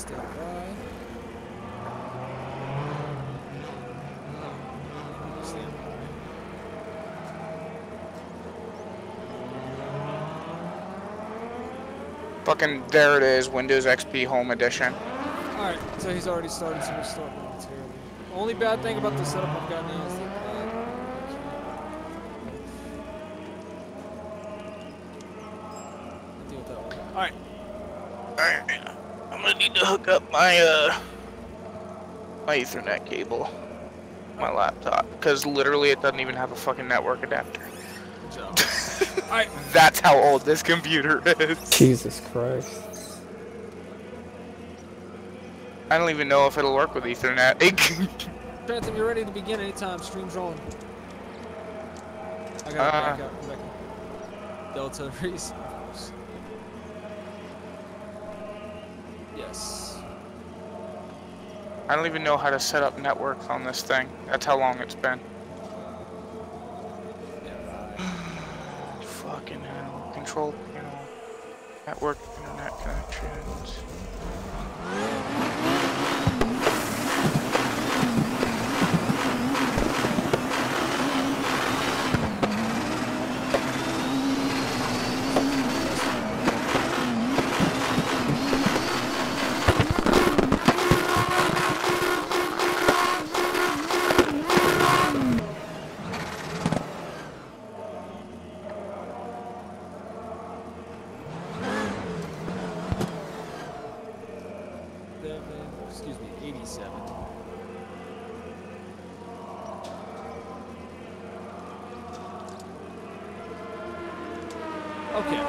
stand by. Stand by. Fucking there it is, Windows XP Home Edition. Alright, so he's already starting to restart momentarily. Only bad thing about the setup I've got now is that deal with that one. Alright. Alright. I'm gonna need to hook up my my Ethernet cable. My laptop. Because literally it doesn't even have a fucking network adapter. Good job. Alright. That's how old this computer is. Jesus Christ. I don't even know if it'll work with Ethernet. Phantom, you're ready to begin anytime. Stream's rolling. I gotta back out. Back out. Delta race. Yes. I don't even know how to set up network on this thing. That's how long it's been. Fucking hell. Control panel. Network internet connections. Excuse me, 87. Okay.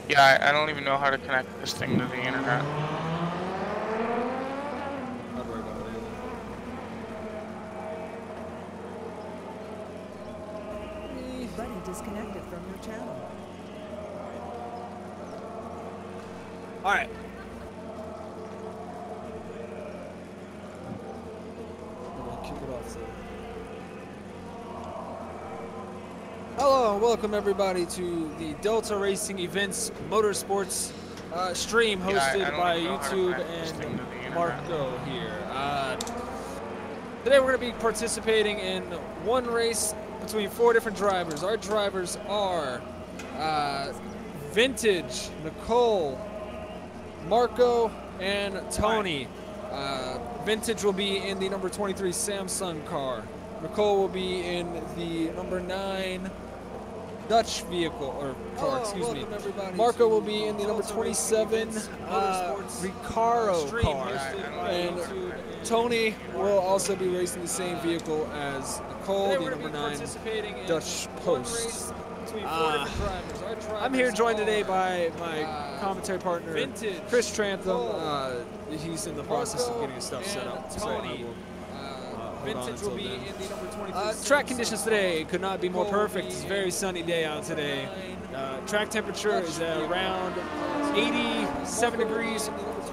Yeah, I don't even know how to connect this thing to the internet. Not worry about it. Buddy disconnected from your channel. Alright. We're gonna kick it off, so. Hello and welcome everybody to the Delta Racing Events Motorsports stream hosted by YouTube and Marco here. Today we're going to be participating in one race between 4 different drivers. Our drivers are Vintage, Nicole, Marco, and Tony. Vintage will be in the number 23 Samsung car. Nicole will be in the number 9 Dutch vehicle, or car, excuse me. Marco will be in the number 27 Recaro car. And Tony will also be racing the same vehicle as Nicole, the number 9 Dutch Post. I'm here joined today by my commentary partner, Chris Trantham. He's in the process of getting his stuff set up. Tony. Vintage will be in the number 23. Track conditions today could not be more perfect. It's a very sunny day out today. Track temperature is around 87 degrees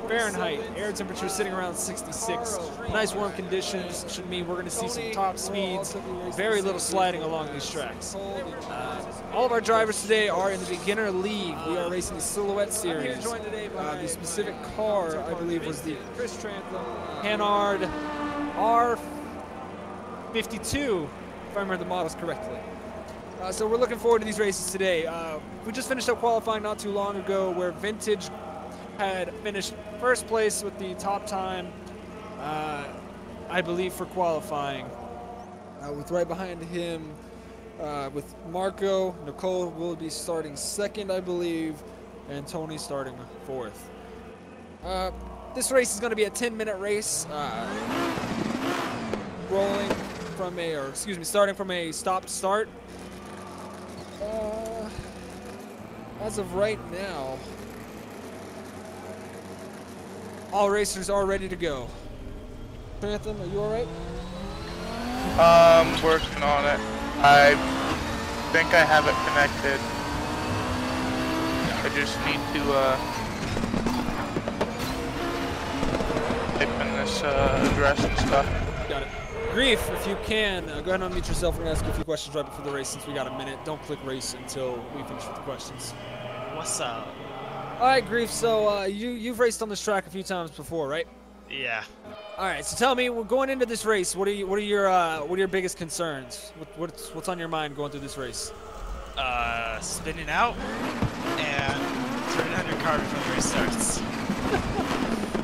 Fahrenheit. Air temperature is sitting around 66. Nice warm conditions should mean we're going to see some top speeds. Very little sliding along these tracks. All of our drivers today are in the beginner league. We are racing the Silhouette Series. The specific car, I believe, was the Panhard R52, if I remember the models correctly. So we're looking forward to these races today. We just finished up qualifying not too long ago where Vintage had finished first place with the top time, I believe, for qualifying. With right behind him, with Marco, Nicole will be starting second, I believe, and Tony starting fourth. This race is going to be a 10-minute race, starting from a stop start. As of right now, all racers are ready to go. Phantom, are you all right? Working on it. I think I have it connected. I just need to type in this address and stuff. Got it. Grief, if you can, go ahead and unmute yourself. We're going to ask you a few questions right before the race since we got a minute. Don't click race until we finish with the questions. What's up? All right, Grief, so you've raced on this track a few times before, right? Yeah. All right, so tell me, we're going into this race, what are your biggest concerns? What's on your mind going through this race? Spinning out and turning on your car before the race starts.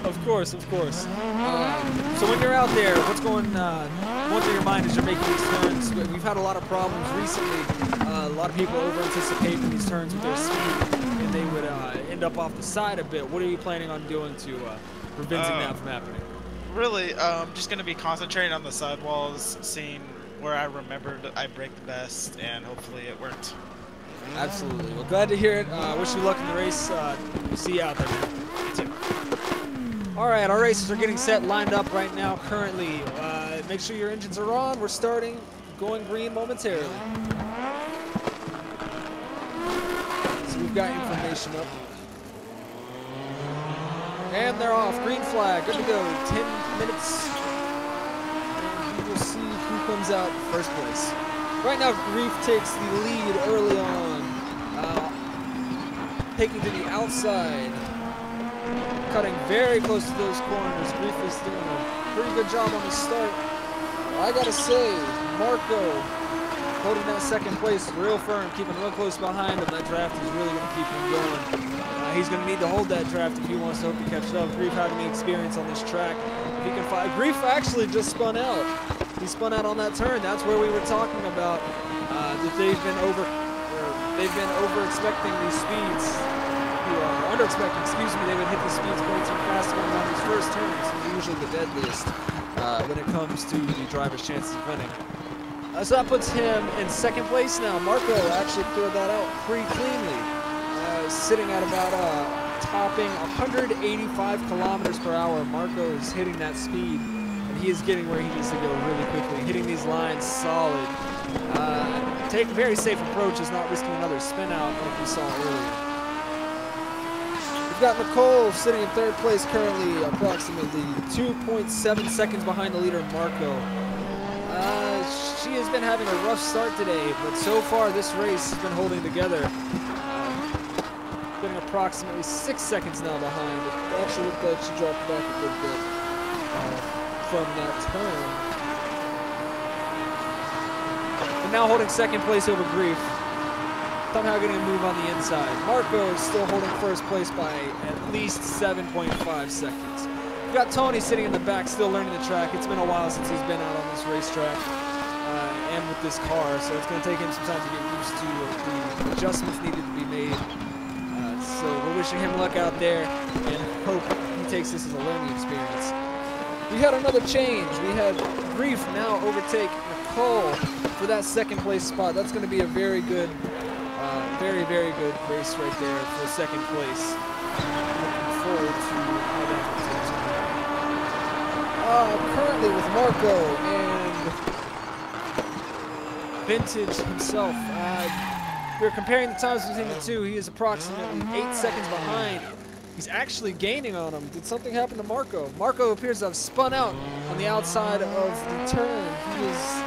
Of course. So when you're out there, what's going through your mind as you're making these turns? We've had a lot of problems recently. A lot of people over-anticipating these turns with their speed, and they would end up off the side a bit. What are you planning on doing to preventing that from happening? Really, I'm just going to be concentrating on the sidewalls, seeing where I remembered I braked the best, and hopefully it worked. Absolutely. Well, glad to hear it. Wish you luck in the race. We'll see you out there, man. You too. All right, our races are getting set, lined up right now currently. Make sure your engines are on. We're starting, going green momentarily. So we've got information up. And they're off. Green flag. Good to go. 10 minutes. And we will see who comes out first place. Right now, Grief takes the lead early on. Taking to the outside. Cutting very close to those corners. Grief is doing a pretty good job on the start. I gotta say, Marco holding that second place real firm, keeping real close behind him. That draft is really gonna keep him going. He's going to need to hold that draft if he wants to hope to catch up. Grief having the experience on this track. If he can find, Grief actually just spun out. He spun out on that turn. That's where we were talking about that they've been over expecting these speeds. Under expecting, excuse me. They would hit the speeds way too fast going on these first turns. They're usually the deadliest when it comes to the driver's chances of winning. So that puts him in second place now. Marco actually cleared that out pretty cleanly. Sitting at about topping 185 kilometers per hour. Marco is hitting that speed, and he is getting where he needs to go really quickly. Hitting these lines solid. Take a very safe approach, is not risking another spin out like we saw earlier. We've got Nicole sitting in third place currently, approximately 2.7 seconds behind the leader, Marco. She has been having a rough start today, but so far this race has been holding together. Getting approximately 6 seconds now behind. It actually looked like she dropped back a good bit from that turn. And now holding second place over Grief. Somehow getting a move on the inside. Marco is still holding first place by at least 7.5 seconds. We've got Tony sitting in the back still learning the track. It's been a while since he's been out on this racetrack and with this car, so it's going to take him some time to get used to the adjustments needed to be made. So we're wishing him luck out there and hope he takes this as a learning experience. We had another change. We had Grief now overtake Nicole for that second place spot. That's going to be a very good, very good race right there for second place. Looking forward to how that goes. Currently with Marco and Vintage himself. We're comparing the times between the two. He is approximately 8 seconds behind. He's actually gaining on him. Did something happen to Marco? Marco appears to have spun out on the outside of the turn. He is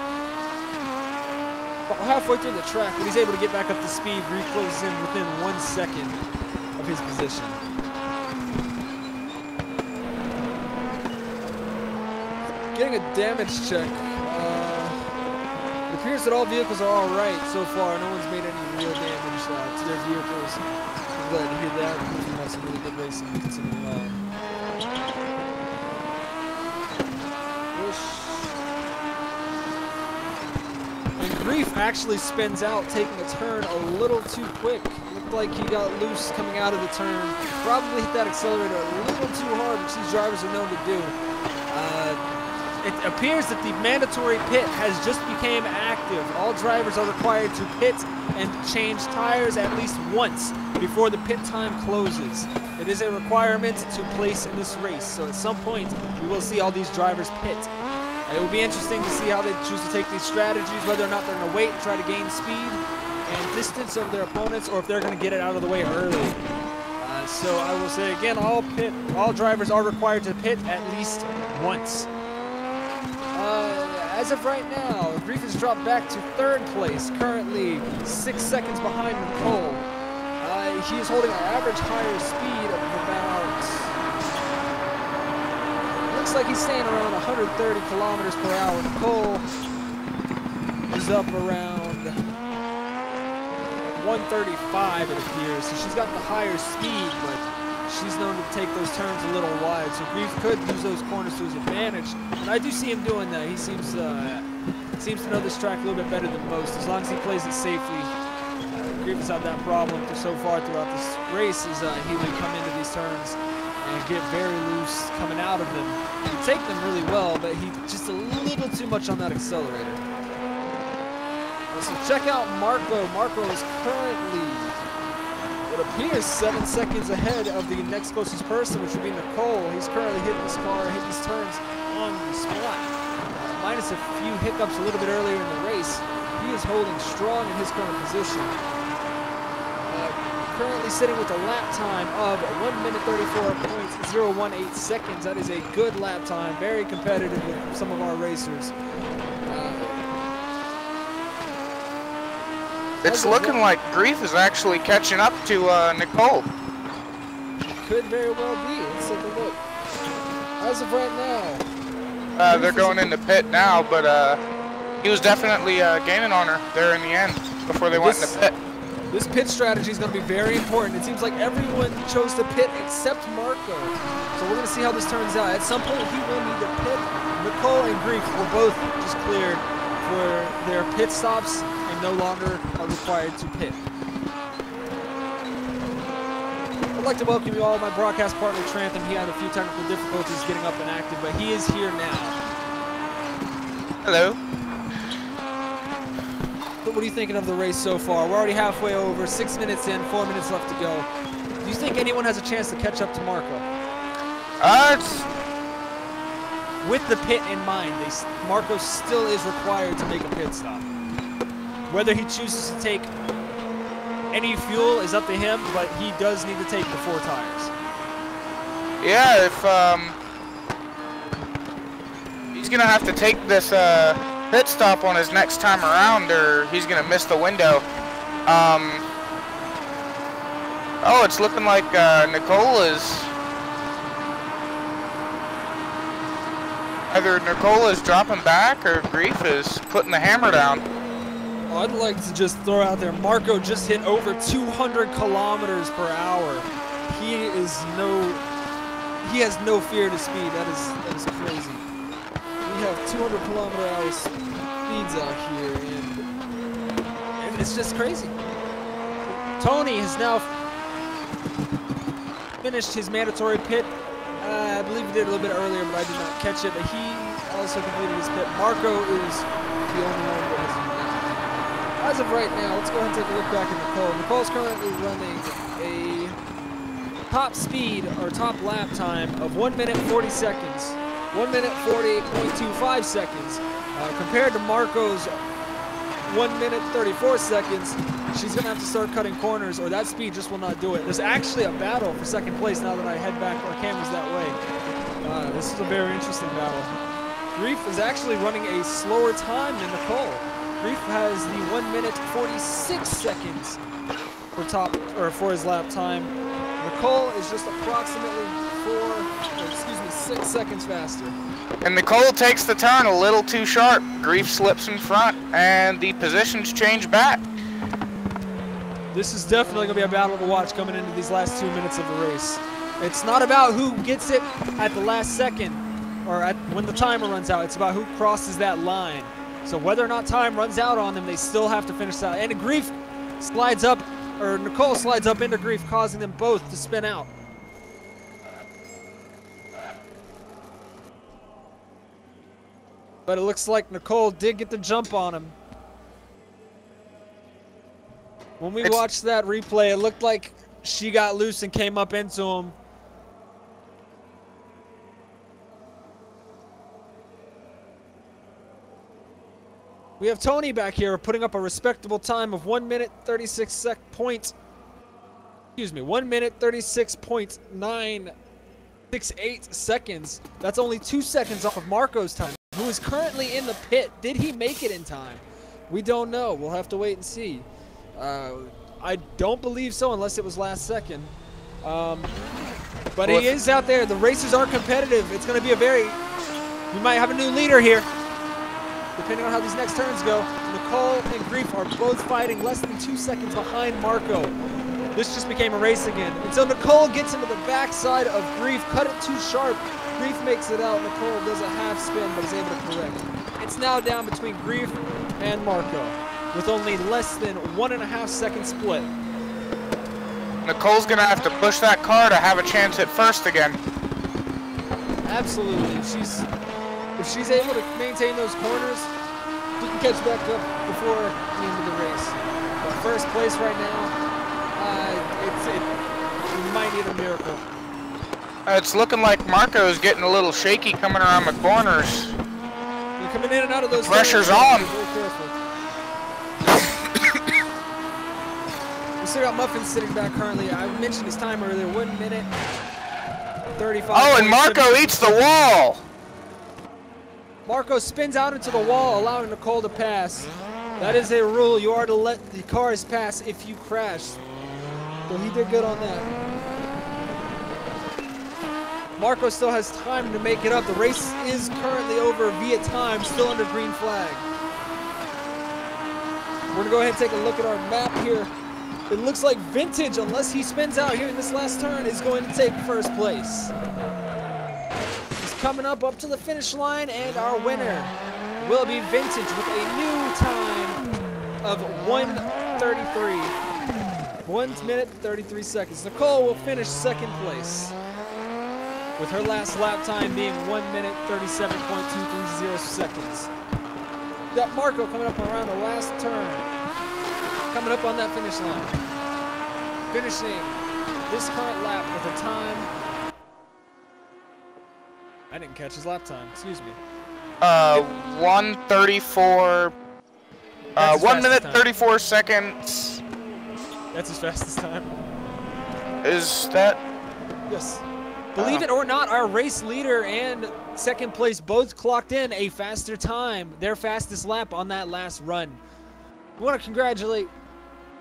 halfway through the track, but he's able to get back up to speed. Grief closes in within 1 second of his position. Getting a damage check. It appears that all vehicles are all right so far. No one's made any real damage to their vehicles. I'm glad to hear that. We've had some really good racing continuing on. And Grief actually spins out, taking a turn a little too quick. Looked like he got loose coming out of the turn. Probably hit that accelerator a little too hard, which these drivers are known to do. It appears that the mandatory pit has just became active. All drivers are required to pit and change tires at least once before the pit time closes. It is a requirement to place in this race, so at some point we will see all these drivers pit. It will be interesting to see how they choose to take these strategies, whether or not they're going to wait and try to gain speed and distance over their opponents, or if they're going to get it out of the way early. So I will say again, all drivers are required to pit at least once. As of right now, Grief has dropped back to 3rd place, currently 6 seconds behind Nicole. He is holding an average higher speed of about, looks like he's staying around 130 kilometers per hour. Nicole is up around 135, it appears. So she's got the higher speed, but she's known to take those turns a little wide. So Grief could use those corners to his advantage. And I do see him doing that. He seems to know this track a little bit better than most. As long as he plays it safely, Grief has had that problem so far throughout this race. Is he would come into these turns and get very loose coming out of them. He would take them really well, but he just a little too much on that accelerator. So check out Marco. Marco is currently, it appears, 7 seconds ahead of the next closest person, which would be Nicole. He's currently hitting his car, hitting his turns on the spot. Minus a few hiccups a little bit earlier in the race, he is holding strong in his current position. Currently sitting with a lap time of 1 minute 34.018 seconds. That is a good lap time, very competitive with some of our racers. It's looking like Grief is actually catching up to Nicole. Could very well be. Let's take a look. As of right now, they're going into pit now, but he was definitely gaining on her there in the end before they went into pit. This pit strategy is going to be very important. It seems like everyone chose to pit except Marco. So we're going to see how this turns out. At some point, he will need to pit. Nicole and Grief were both just cleared for their pit stops and no longer are required to pit. I'd like to welcome you all, my broadcast partner, Trantham. He had a few technical difficulties getting up and active, but he is here now. Hello. But what are you thinking of the race so far? We're already halfway over, 6 minutes in, 4 minutes left to go. Do you think anyone has a chance to catch up to Marco? With the pit in mind, Marco still is required to make a pit stop. Whether he chooses to take any fuel is up to him, but he does need to take the 4 tires. Yeah, if he's gonna have to take this pit stop on his next time around, or he's gonna miss the window. Oh, it's looking like Nicole is either dropping back or Grief is putting the hammer down. Oh, I'd like to just throw out there, Marco just hit over 200 kilometers per hour. He has no fear to speed. That is crazy. We have 200 kilometer hour speeds out here, and it's just crazy. Tony has now finished his mandatory pit. I believe he did a little bit earlier, but I did not catch it. But he also completed his pit. Marco is the only one that has done that. As of right now, let's go ahead and take a look back at Nicole. Nicole's currently running a top speed or top lap time of 1 minute 40 seconds. 1 minute 48.25 seconds. Compared to Marco's 1 minute 34 seconds, she's going to have to start cutting corners, or that speed just will not do it. There's actually a battle for second place now that I head back our cameras that way. This is a very interesting battle. Grief is actually running a slower time than Nicole. Grief has the 1 minute 46 seconds for his lap time. Nicole is just approximately 6 seconds faster. And Nicole takes the turn a little too sharp. Grief slips in front, and the positions change back. This is definitely going to be a battle to watch coming into these last 2 minutes of the race. It's not about who gets it at the last second or when the timer runs out. It's about who crosses that line. So whether or not time runs out on them, they still have to finish out. And Grief slides up, or Nicole slides up into Grief, causing them both to spin out. But it looks like Nicole did get the jump on him. When we watched that replay, it looked like she got loose and came up into him. We have Tony back here putting up a respectable time of 1 minute 1 minute 36.968 seconds. That's only 2 seconds off of Marco's time, who is currently in the pit. Did he make it in time? We don't know. We'll have to wait and see. I don't believe so unless it was last second. But he is out there. The races are competitive. It's going to be we might have a new leader here, depending on how these next turns go. Nicole and Grief are both fighting less than 2 seconds behind Marco. This just became a race again. And so Nicole gets into the backside of Grief, cut it too sharp. Grief makes it out. Nicole does a half spin, but is able to correct. It's now down between Grief and Marco, with only less than 1.5 second split. Nicole's gonna have to push that car to have a chance at first again. Absolutely. If she's able to maintain those corners, she can catch back up before the end of the race. But first place right now, we might need a miracle. It's looking like Marco's getting a little shaky coming around the corners. They're coming in and out of those. Pressure's on. We still got Muffin sitting back currently. I mentioned his time earlier, 1 minute 35. Oh, and Marco eats the wall. Marco spins out into the wall, allowing Nicole to pass. That is a rule. You are to let the cars pass if you crash. So he did good on that. Marco still has time to make it up. The race is currently over via time, still under green flag. We're going to go ahead and take a look at our map here. It looks like Vintage, unless he spins out here in this last turn, is going to take first place. He's coming up to the finish line, and our winner will be Vintage with a new time of 1:33. 1 minute 33 seconds. Nicole will finish second place, with her last lap time being 1 minute 37.230 seconds. Got Marco coming up around the last turn, coming up on that finish line, finishing this current lap with a time. I didn't catch his lap time, excuse me. 1:34. 1 minute 34 seconds. That's his fastest time. Is that? Yes. Believe it or not, our race leader and second place both clocked in a faster time, their fastest lap on that last run. We want to congratulate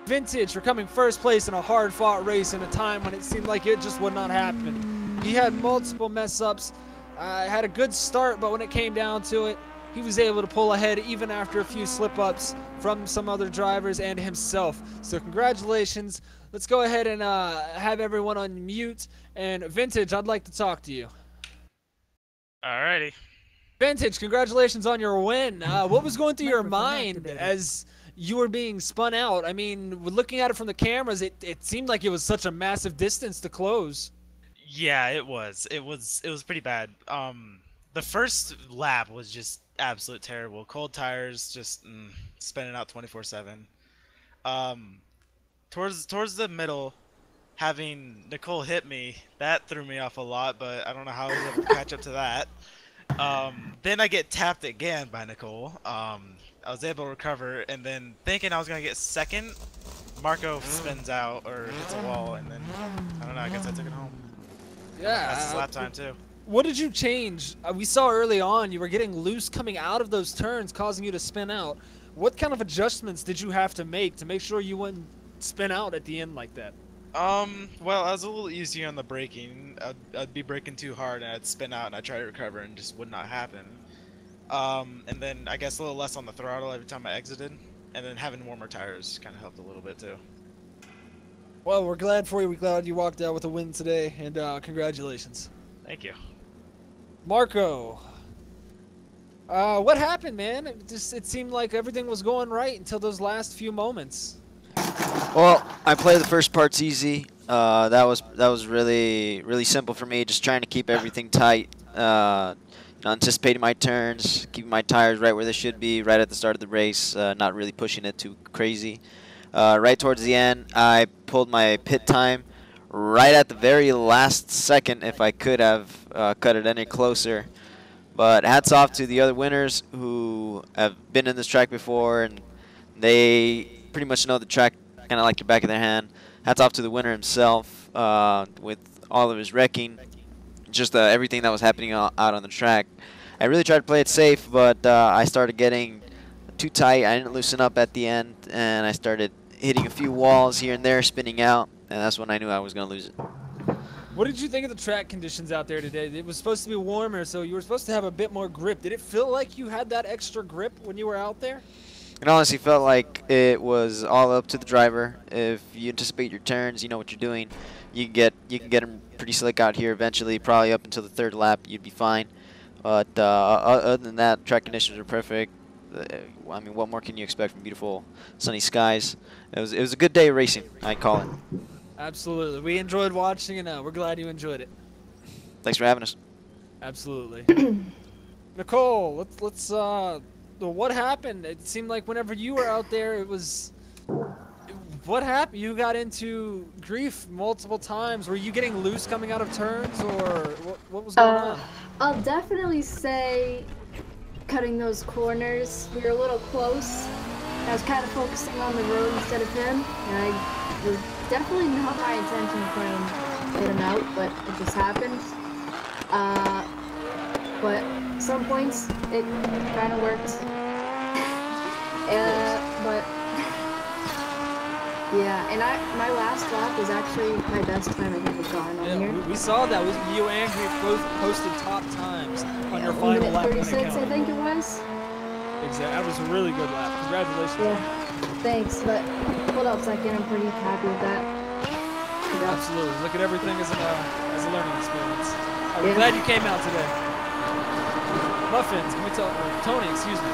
Vintage for coming first place in a hard-fought race in a time when it seemed like it just would not happen. He had multiple mess-ups, had a good start, but when it came down to it, he was able to pull ahead even after a few slip-ups from some other drivers and himself. So congratulations. Let's go ahead and have everyone on mute. And Vintage, I'd like to talk to you. Alrighty. Vintage, congratulations on your win. What was going through your mind as you were being spun out? I mean, looking at it from the cameras, it seemed like it was such a massive distance to close. Yeah, it was. It was pretty bad. The first lap was just absolute terrible. Cold tires, just spinning out 24/7. Towards the middle, having Nicole hit me, that threw me off a lot, but I don't know how I was able to catch up to that. Then I get tapped again by Nicole. I was able to recover, and then thinking I was gonna get second, Marco spins out or hits a wall, and then I don't know. I guess I took it home. Yeah, That's his lap time too. What did you change? We saw early on you were getting loose coming out of those turns, causing you to spin out. What kind of adjustments did you have to make sure you wouldn't spin out at the end like that? Well, I was a little easier on the braking. I'd be braking too hard and I'd spin out and I'd try to recover and just would not happen. And then I guess a little less on the throttle every time I exited, and then having warmer tires kind of helped a little bit too. Well, we're glad for you. We're glad you walked out with a win today, and congratulations. Thank you. Marco, what happened, man? It seemed like everything was going right until those last few moments. Well, I played the first parts easy. That was really simple for me, just trying to keep everything tight. Anticipating my turns, keeping my tires right where they should be, right at the start of the race, not really pushing it too crazy. Right towards the end, I pulled my pit time right at the very last second if I could have cut it any closer. But hats off to the other winners who have been in this track before, and they pretty much know the track kind of like the back of their hand. Hats off to the winner himself with all of his wrecking, just everything that was happening out on the track. I really tried to play it safe, but I started getting too tight. I didn't loosen up at the end, and I started hitting a few walls here and there, spinning out, and that's when I knew I was going to lose it. What did you think of the track conditions out there today? It was supposed to be warmer, so you were supposed to have a bit more grip. Did it feel like you had that extra grip when you were out there? It honestly felt like it was all up to the driver. If you anticipate your turns, you know what you're doing. You can get them pretty slick out here eventually, probably up until the third lap, you'd be fine. But other than that, track conditions are perfect. I mean, what more can you expect from beautiful sunny skies? It was a good day of racing, I call it. Absolutely. We enjoyed watching, and we're glad you enjoyed it. Thanks for having us. Absolutely. Nicole, let's what happened? It seemed like whenever you were out there, it was. What happened? You got into grief multiple times. Were you getting loose coming out of turns, or what was going on? I'll definitely say cutting those corners. We were a little close. I was kind of focusing on the road instead of him, and I was definitely not my intention to try and get him out, but it just happened. But some points it kind of worked. But yeah, and my last lap was actually my best time I think we've gotten on here. We saw that. You and Grief both posted top times on your final lap. 36, I think it was. Exactly. That was a really good lap. Congratulations. Yeah. Thanks, but pulled out second. I'm pretty happy with that. Absolutely. Look at everything as a learning experience. I'm glad you came out today. Muffins, can we tell Tony? Excuse me.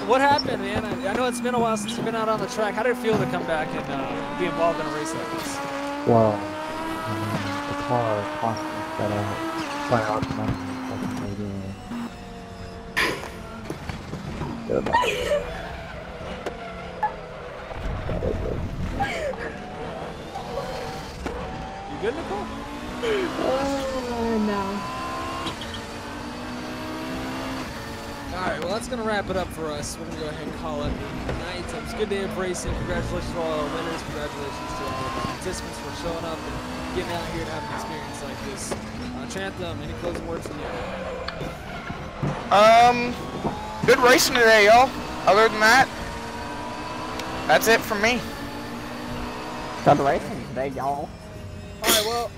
What happened, man? I know it's been a while since you've been out on the track. How did it feel to come back and be involved in a race like this? Well, the car constantly set out by automatically. You good, Nicole? No. Alright, well that's going to wrap it up for us. We're going to go ahead and call it a night. It was a good day of racing. Congratulations to all our winners. Congratulations to all the participants for showing up and getting out here to have an experience like this. Trantham, any closing words from you? Good racing today, y'all. Other than that, that's it from me. Good racing today, y'all. Alright, well...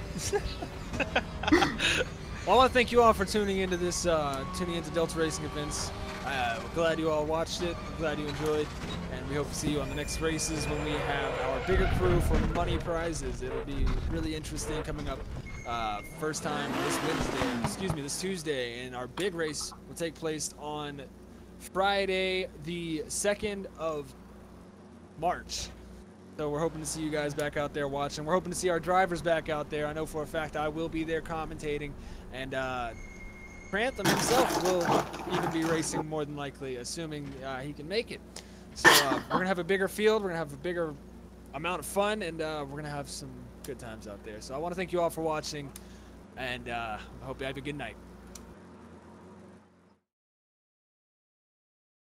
Well, I want to thank you all for tuning into this, tuning into Delta Racing events. We're glad you all watched it. We're glad you enjoyed, and we hope to see you on the next races when we have our bigger crew for money prizes. It'll be really interesting coming up. First time this Tuesday, and our big race will take place on Friday, the 2nd of March. So we're hoping to see you guys back out there watching. We're hoping to see our drivers back out there. I know for a fact I will be there commentating. And Trantham himself will even be racing more than likely, assuming he can make it. So we're going to have a bigger field. We're going to have a bigger amount of fun. And we're going to have some good times out there. So I want to thank you all for watching. And I hope you have a good night.